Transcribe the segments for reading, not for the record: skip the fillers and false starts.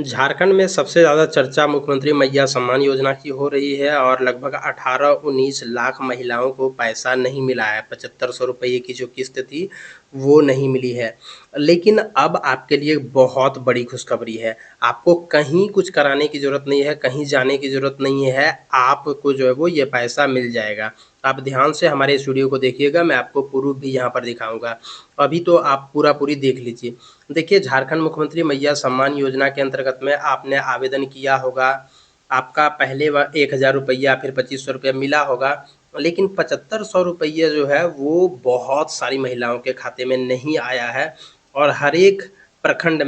झारखंड में सबसे ज़्यादा चर्चा मुख्यमंत्री मैया सम्मान योजना की हो रही है और लगभग 18-19 लाख महिलाओं को पैसा नहीं मिला है। 7500 रुपये की जो किस्त थी, वो नहीं मिली है। लेकिन अब आपके लिए बहुत बड़ी खुशखबरी है। आपको कहीं कुछ कराने की ज़रूरत नहीं है, कहीं जाने की ज़रूरत नहीं है। आपको जो है वो ये पैसा मिल जाएगा। आप ध्यान से हमारे इस वीडियो को देखिएगा, मैं आपको प्रूफ़ भी यहाँ पर दिखाऊँगा। अभी तो आप पूरी देख लीजिए। देखिए, झारखंड मुख्यमंत्री मैया सम्मान योजना के अंतर्गत में आपने आवेदन किया होगा। आपका पहले 1000 रुपया फिर 2500 रुपया मिला होगा, लेकिन 7500 रुपये जो है वो बहुत सारी महिलाओं के खाते में नहीं आया है। और हर एक प्रखंड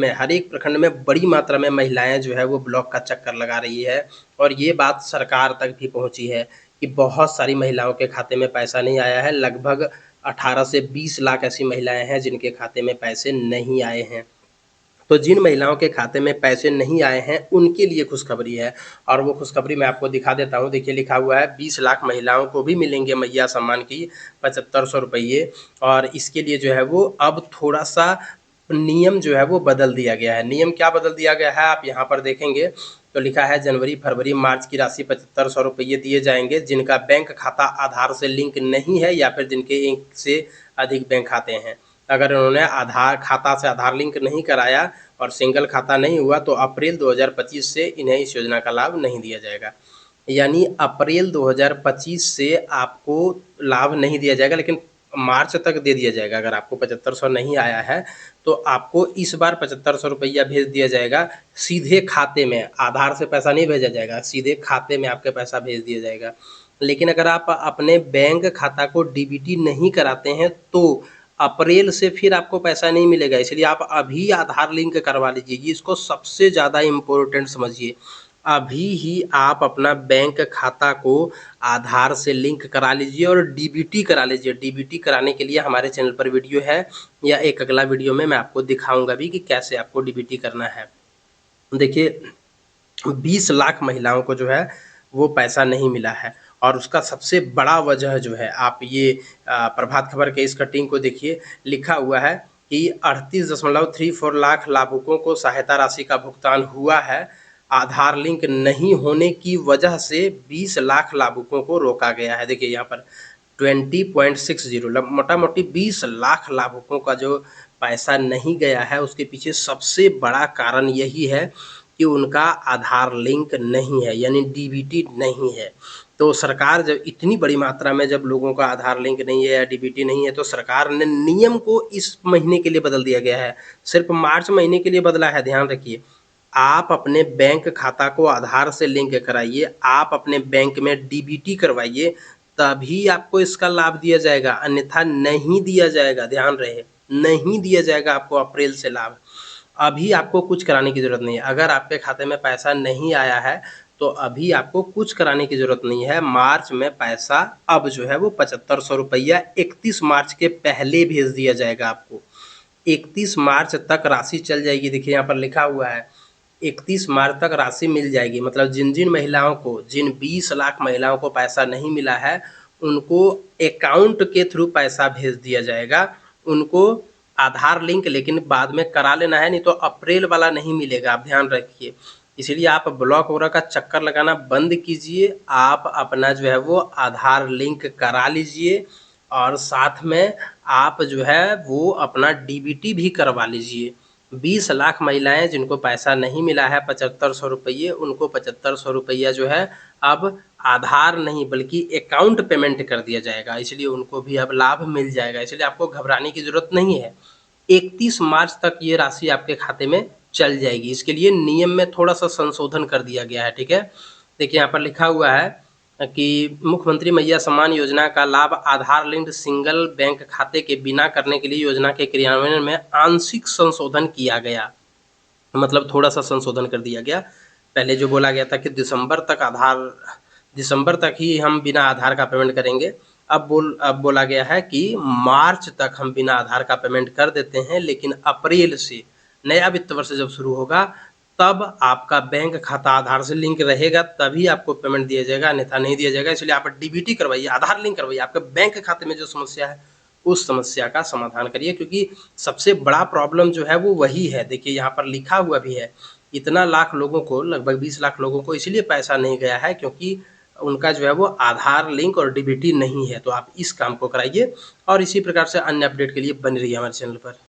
में बड़ी मात्रा में महिलाएं जो है वो ब्लॉक का चक्कर लगा रही है। और ये बात सरकार तक भी पहुंची है कि बहुत सारी महिलाओं के खाते में पैसा नहीं आया है। लगभग 18 से 20 लाख ऐसी महिलाएं हैं जिनके खाते में पैसे नहीं आए हैं। तो जिन महिलाओं के खाते में पैसे नहीं आए हैं, उनके लिए खुशखबरी है। और वो खुशखबरी मैं आपको दिखा देता हूँ। देखिए, लिखा हुआ है 20 लाख महिलाओं को भी मिलेंगे मैया सम्मान की 7500 रुपये। और इसके लिए जो है वो अब थोड़ा-सा नियम जो है वो बदल दिया गया है। नियम क्या बदल दिया गया है, आप यहाँ पर देखेंगे तो लिखा है जनवरी, फरवरी, मार्च की राशि 7500 रुपये दिए जाएँगे, जिनका बैंक खाता आधार से लिंक नहीं है या फिर जिनके एक से अधिक बैंक खाते हैं। अगर उन्होंने आधार खाता से आधार लिंक नहीं कराया और सिंगल खाता नहीं हुआ, तो अप्रैल 2025 से इन्हें इस योजना का लाभ नहीं दिया जाएगा। यानी अप्रैल 2025 से आपको लाभ नहीं दिया जाएगा, लेकिन मार्च तक दे दिया जाएगा। अगर आपको 7500 नहीं आया है, तो आपको इस बार 7500 रुपया भेज दिया जाएगा सीधे खाते में। आधार से पैसा नहीं भेजा जाएगा, सीधे खाते में आपके पैसा भेज दिया जाएगा। लेकिन अगर आप अपने बैंक खाता को डीबीटी नहीं कराते हैं, तो अप्रैल से फिर आपको पैसा नहीं मिलेगा। इसलिए आप अभी आधार लिंक करवा लीजिए। ये इसको सबसे ज़्यादा इम्पोर्टेंट समझिए। अभी ही आप अपना बैंक खाता को आधार से लिंक करा लीजिए और डीबीटी करा लीजिए। डीबीटी कराने के लिए हमारे चैनल पर वीडियो है, या एक अगला वीडियो में मैं आपको दिखाऊंगा भी कि कैसे आपको डीबीटी करना है। देखिए, 20 लाख महिलाओं को जो है वो पैसा नहीं मिला है। और उसका सबसे बड़ा वजह जो है, आप ये प्रभात खबर के इस कटिंग को देखिए। लिखा हुआ है कि 38.34 लाख लाभुकों को सहायता राशि का भुगतान हुआ है। आधार लिंक नहीं होने की वजह से 20 लाख लाभुकों को रोका गया है। देखिए यहाँ पर 20.60 मोटा मोटी 20 लाख लाभुकों का जो पैसा नहीं गया है, उसके पीछे सबसे बड़ा कारण यही है कि उनका आधार लिंक नहीं है, यानी डीबीटी नहीं है। तो सरकार जब इतनी बड़ी मात्रा में जब लोगों का आधार लिंक नहीं है या डीबीटी नहीं है, तो सरकार ने नियम को इस महीने के लिए बदल दिया गया है। सिर्फ मार्च महीने के लिए बदला है, ध्यान रखिए। आप अपने बैंक खाता को आधार से लिंक कराइए, आप अपने बैंक में डीबीटी करवाइए, तभी आपको इसका लाभ दिया जाएगा, अन्यथा नहीं दिया जाएगा। ध्यान रहे, नहीं दिया जाएगा आपको अप्रैल से लाभ। अभी आपको कुछ कराने की ज़रूरत नहीं है। अगर आपके खाते में पैसा नहीं आया है, तो अभी आपको कुछ कराने की ज़रूरत नहीं है। मार्च में पैसा अब जो है वो 7500 रुपया 31 मार्च के पहले भेज दिया जाएगा आपको। 31 मार्च तक राशि चल जाएगी। देखिए यहाँ पर लिखा हुआ है 31 मार्च तक राशि मिल जाएगी। मतलब जिन महिलाओं को, जिन 20 लाख महिलाओं को पैसा नहीं मिला है, उनको अकाउंट के थ्रू पैसा भेज दिया जाएगा। उनको आधार लिंक लेकिन बाद में करा लेना है, नहीं तो अप्रैल वाला नहीं मिलेगा, आप ध्यान रखिए। इसलिए आप ब्लॉक वगैरह का चक्कर लगाना बंद कीजिए। आप अपना जो है वो आधार लिंक करा लीजिए और साथ में आप जो है वो अपना डीबीटी भी करवा लीजिए। 20 लाख महिलाएं जिनको पैसा नहीं मिला है 7500 रुपये, उनको 7500 रुपया जो है अब आधार नहीं बल्कि अकाउंट पेमेंट कर दिया जाएगा। इसलिए उनको भी अब लाभ मिल जाएगा। इसलिए आपको घबराने की ज़रूरत नहीं है। 31 मार्च तक ये राशि आपके खाते में चल जाएगी। इसके लिए नियम में थोड़ा-सा संशोधन कर दिया गया है, ठीक है? देखिए यहाँ पर लिखा हुआ है कि मुख्यमंत्री मैया सम्मान योजना का लाभ आधार लिंक्ड सिंगल बैंक खाते के बिना करने के लिए योजना के क्रियान्वयन में आंशिक संशोधन किया गया। मतलब थोड़ा-सा संशोधन कर दिया गया। पहले जो बोला गया था कि दिसंबर तक ही हम बिना आधार का पेमेंट करेंगे। अब बोला गया है कि मार्च तक हम बिना आधार का पेमेंट कर देते हैं, लेकिन अप्रैल से नया वित्त वर्ष जब शुरू होगा, तब आपका बैंक खाता आधार से लिंक रहेगा, तभी आपको पेमेंट दिया जाएगा, अन्यथा नहीं दिया जाएगा। इसलिए आप डीबीटी करवाइए, आधार लिंक करवाइए। आपके बैंक खाते में जो समस्या है, उस समस्या का समाधान करिए, क्योंकि सबसे बड़ा प्रॉब्लम जो है वो वही है। देखिए यहाँ पर लिखा हुआ भी है इतना लाख लोगों को, लगभग 20 लाख लोगों को इसलिए पैसा नहीं गया है क्योंकि उनका जो है वो आधार लिंक और डीबीटी नहीं है। तो आप इस काम को कराइए और इसी प्रकार से अन्य अपडेट के लिए बने रहिए हमारे चैनल पर।